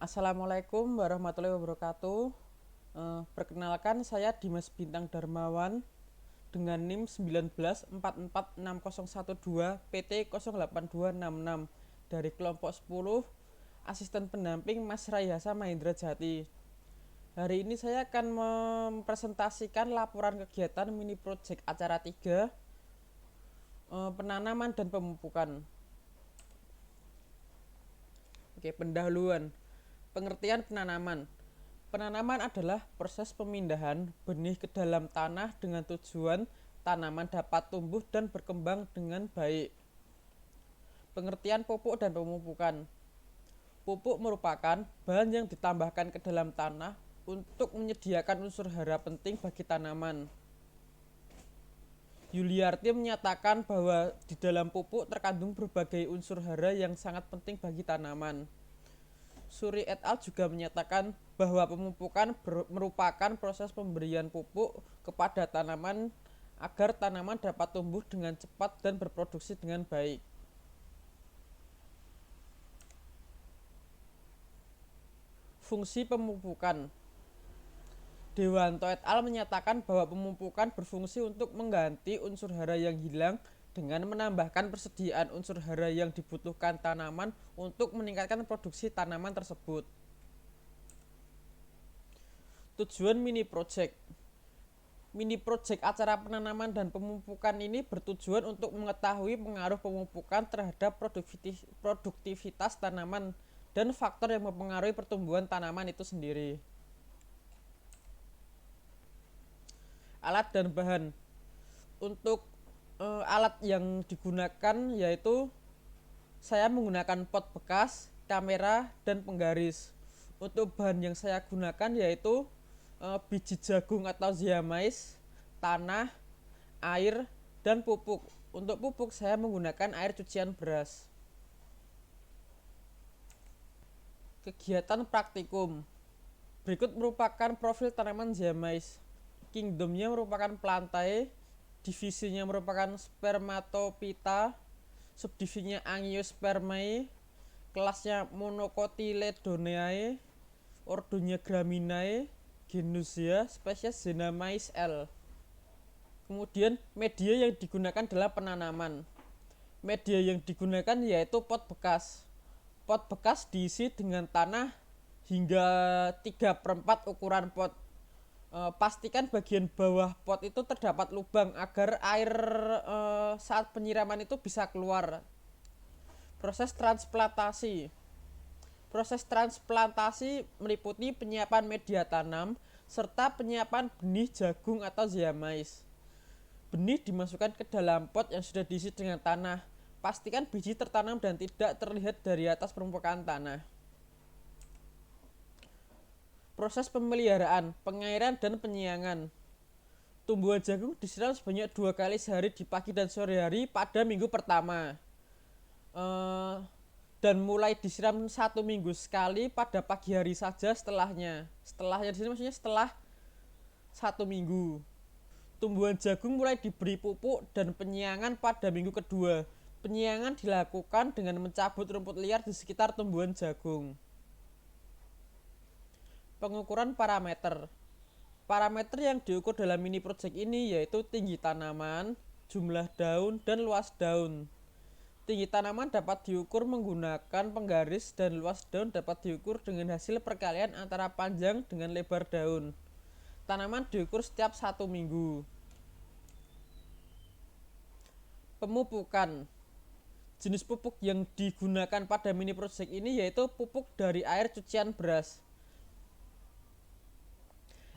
Assalamualaikum warahmatullahi wabarakatuh. Perkenalkan saya Dimas Bintang Darmawan dengan NIM 19446012 PT 08266 dari kelompok 10 asisten pendamping Mas Rayasa Mahendra Jati. Hari ini saya akan mempresentasikan laporan kegiatan mini project acara 3 penanaman dan pemupukan. Pendahuluan. Pengertian penanaman. Penanaman adalah proses pemindahan benih ke dalam tanah dengan tujuan tanaman dapat tumbuh dan berkembang dengan baik. Pengertian pupuk dan pemupukan. Pupuk merupakan bahan yang ditambahkan ke dalam tanah untuk menyediakan unsur hara penting bagi tanaman. Yuliarti menyatakan bahwa di dalam pupuk terkandung berbagai unsur hara yang sangat penting bagi tanaman. Suri et al. Juga menyatakan bahwa pemupukan merupakan proses pemberian pupuk kepada tanaman agar tanaman dapat tumbuh dengan cepat dan berproduksi dengan baik. Fungsi pemupukan. Dewanto et al. Menyatakan bahwa pemupukan berfungsi untuk mengganti unsur hara yang hilang dengan menambahkan persediaan unsur hara yang dibutuhkan tanaman untuk meningkatkan produksi tanaman tersebut. Tujuan mini project. Mini project acara penanaman dan pemupukan ini bertujuan untuk mengetahui pengaruh pemupukan terhadap produktivitas tanaman dan faktor yang mempengaruhi pertumbuhan tanaman itu sendiri. Alat dan bahan. Untuk alat yang digunakan yaitu saya menggunakan pot bekas, kamera, dan penggaris. Untuk bahan yang saya gunakan yaitu biji jagung atau ziamais, tanah, air, dan pupuk. Untuk pupuk saya menggunakan air cucian beras. Kegiatan praktikum. Berikut merupakan profil tanaman ziamais. Kingdomnya merupakan plantae, divisinya merupakan spermatophyta, subdivisinya Angiospermae, kelasnya Monocotyledoneae, ordonya Graminae, genusnya spesies Zenameis L. Kemudian media yang digunakan adalah penanaman. Media yang digunakan yaitu pot bekas. Pot bekas diisi dengan tanah hingga 3/4 ukuran pot. Pastikan bagian bawah pot itu terdapat lubang agar air saat penyiraman itu bisa keluar. Proses transplantasi. Proses transplantasi meliputi penyiapan media tanam serta penyiapan benih jagung atau ziamais. Benih dimasukkan ke dalam pot yang sudah diisi dengan tanah. Pastikan biji tertanam dan tidak terlihat dari atas permukaan tanah. Proses pemeliharaan, pengairan, dan penyiangan. Tumbuhan jagung disiram sebanyak 2 kali sehari di pagi dan sore hari pada minggu pertama. Dan mulai disiram 1 minggu sekali pada pagi hari saja setelahnya. Setelahnya di sini maksudnya setelah 1 minggu. Tumbuhan jagung mulai diberi pupuk dan penyiangan pada minggu kedua. Penyiangan dilakukan dengan mencabut rumput liar di sekitar tumbuhan jagung. Pengukuran parameter. Parameter yang diukur dalam mini project ini yaitu tinggi tanaman, jumlah daun, dan luas daun. Tinggi tanaman dapat diukur menggunakan penggaris dan luas daun dapat diukur dengan hasil perkalian antara panjang dengan lebar daun. Tanaman diukur setiap 1 minggu. Pemupukan. Jenis pupuk yang digunakan pada mini project ini yaitu pupuk dari air cucian beras.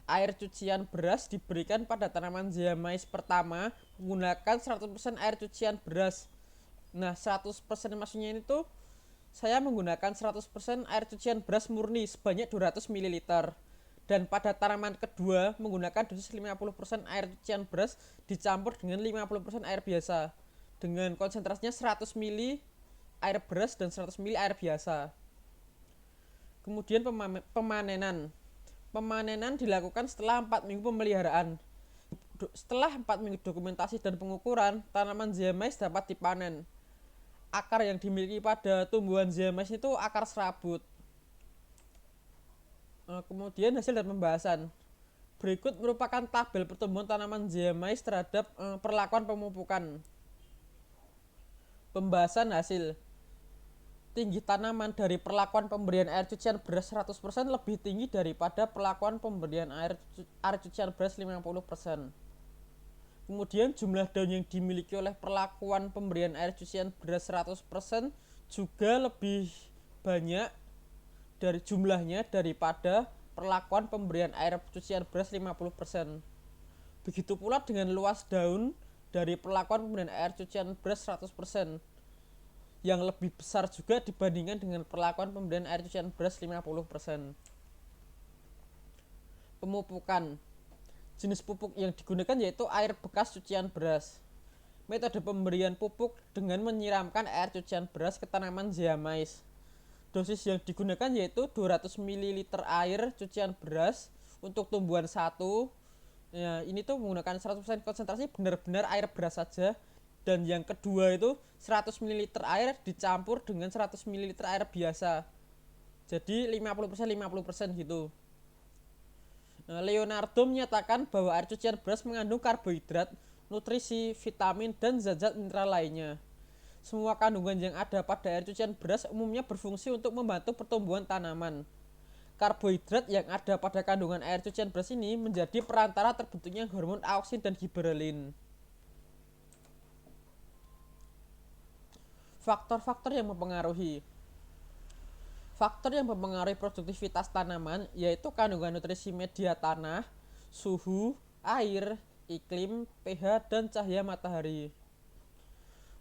Air cucian beras diberikan pada tanaman ziamais pertama menggunakan 100% air cucian beras. Nah, 100% maksudnya itu saya menggunakan 100% air cucian beras murni sebanyak 200 ml. Dan pada tanaman kedua menggunakan dosis 50% air cucian beras dicampur dengan 50% air biasa. Dengan konsentrasinya 100 ml air beras dan 100 ml air biasa. Kemudian pemanenan. Pemanenan dilakukan setelah 4 minggu pemeliharaan. Setelah 4 minggu dokumentasi dan pengukuran, tanaman ziamais dapat dipanen. Akar yang dimiliki pada tumbuhan ziamais itu akar serabut. Kemudian hasil dan pembahasan. Berikut merupakan tabel pertumbuhan tanaman zea mais terhadap perlakuan pemupukan. Pembahasan hasil. Tinggi tanaman dari perlakuan pemberian air cucian beras 100% lebih tinggi daripada perlakuan pemberian air cucian beras 50%. Kemudian jumlah daun yang dimiliki oleh perlakuan pemberian air cucian beras 100% juga lebih banyak dari jumlahnya daripada perlakuan pemberian air cucian beras 50%. Begitu pula dengan luas daun dari perlakuan pemberian air cucian beras 100% yang lebih besar juga dibandingkan dengan perlakuan pemberian air cucian beras 50%. Pemupukan. Jenis pupuk yang digunakan yaitu air bekas cucian beras. Metode pemberian pupuk dengan menyiramkan air cucian beras ke tanaman zea mais. Dosis yang digunakan yaitu 200 ml air cucian beras untuk tumbuhan 1. Ya, ini tuh menggunakan 100% konsentrasi benar-benar air beras saja. Dan yang kedua itu 100 ml air dicampur dengan 100 ml air biasa. Jadi 50% gitu. Leonardo menyatakan bahwa air cucian beras mengandung karbohidrat, nutrisi, vitamin, dan zat-zat mineral lainnya. Semua kandungan yang ada pada air cucian beras umumnya berfungsi untuk membantu pertumbuhan tanaman. Karbohidrat yang ada pada kandungan air cucian beras ini menjadi perantara terbentuknya hormon auksin dan giberelin. Faktor-faktor yang mempengaruhi. Faktor yang mempengaruhi produktivitas tanaman yaitu kandungan nutrisi media tanah, suhu, air, iklim, pH, dan cahaya matahari.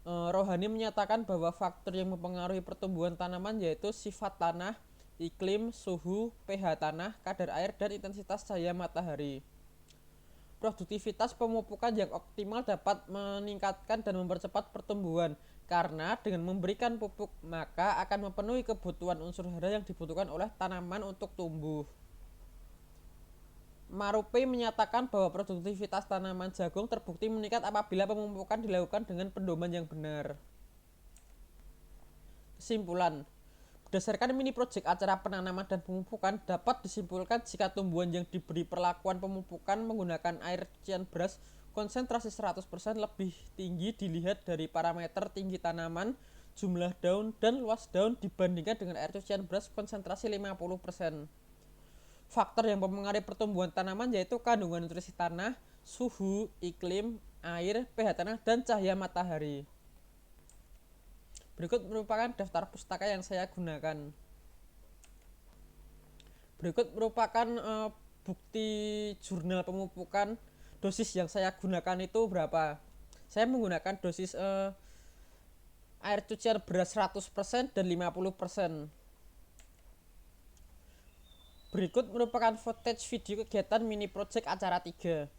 Rohani menyatakan bahwa faktor yang mempengaruhi pertumbuhan tanaman yaitu sifat tanah, iklim, suhu, pH tanah, kadar air, dan intensitas cahaya matahari. Produktivitas pemupukan yang optimal dapat meningkatkan dan mempercepat pertumbuhan karena dengan memberikan pupuk maka akan memenuhi kebutuhan unsur hara yang dibutuhkan oleh tanaman untuk tumbuh. Marupe menyatakan bahwa produktivitas tanaman jagung terbukti meningkat apabila pemupukan dilakukan dengan pedoman yang benar. Kesimpulan. Berdasarkan mini project acara penanaman dan pemupukan dapat disimpulkan jika tumbuhan yang diberi perlakuan pemupukan menggunakan air cucian beras konsentrasi 100% lebih tinggi dilihat dari parameter tinggi tanaman, jumlah daun, dan luas daun dibandingkan dengan air cucian beras konsentrasi 50%. Faktor yang mempengaruhi pertumbuhan tanaman yaitu kandungan nutrisi tanah, suhu, iklim, air, pH tanah, dan cahaya matahari. Berikut merupakan daftar pustaka yang saya gunakan. Berikut merupakan bukti jurnal pemupukan. Dosis yang saya gunakan itu berapa? Saya menggunakan dosis air cucian beras 100% dan 50%. Berikut merupakan footage video kegiatan mini project acara 3.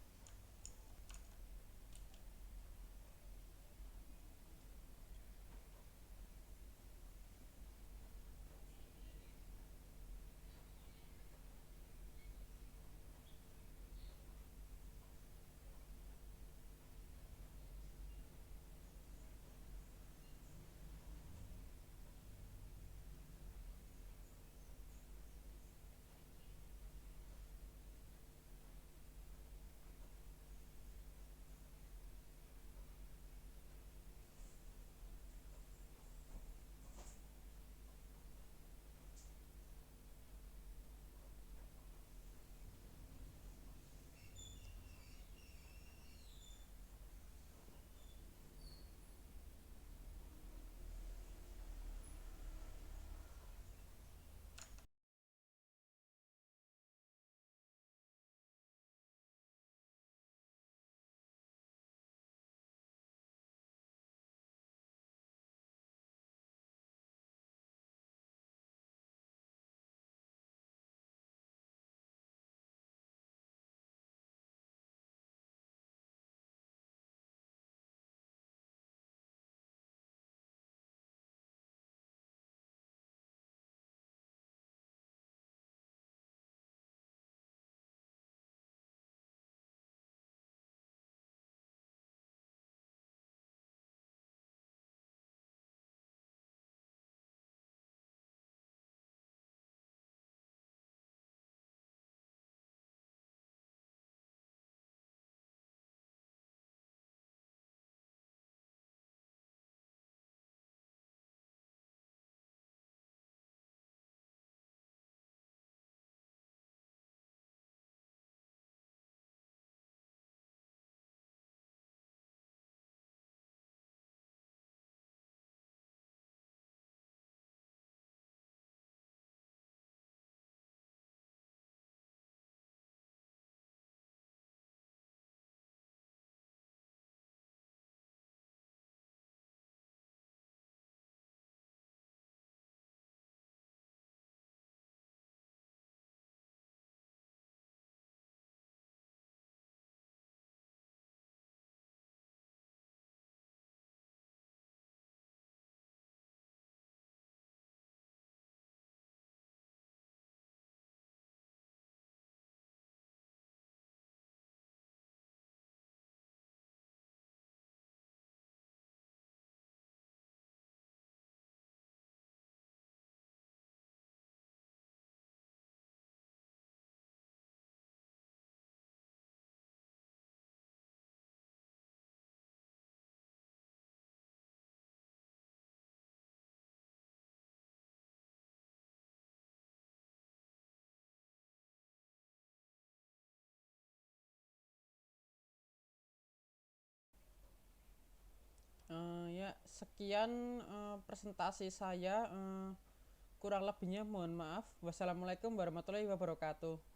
Sekian presentasi saya, kurang lebihnya mohon maaf. Wassalamualaikum warahmatullahi wabarakatuh.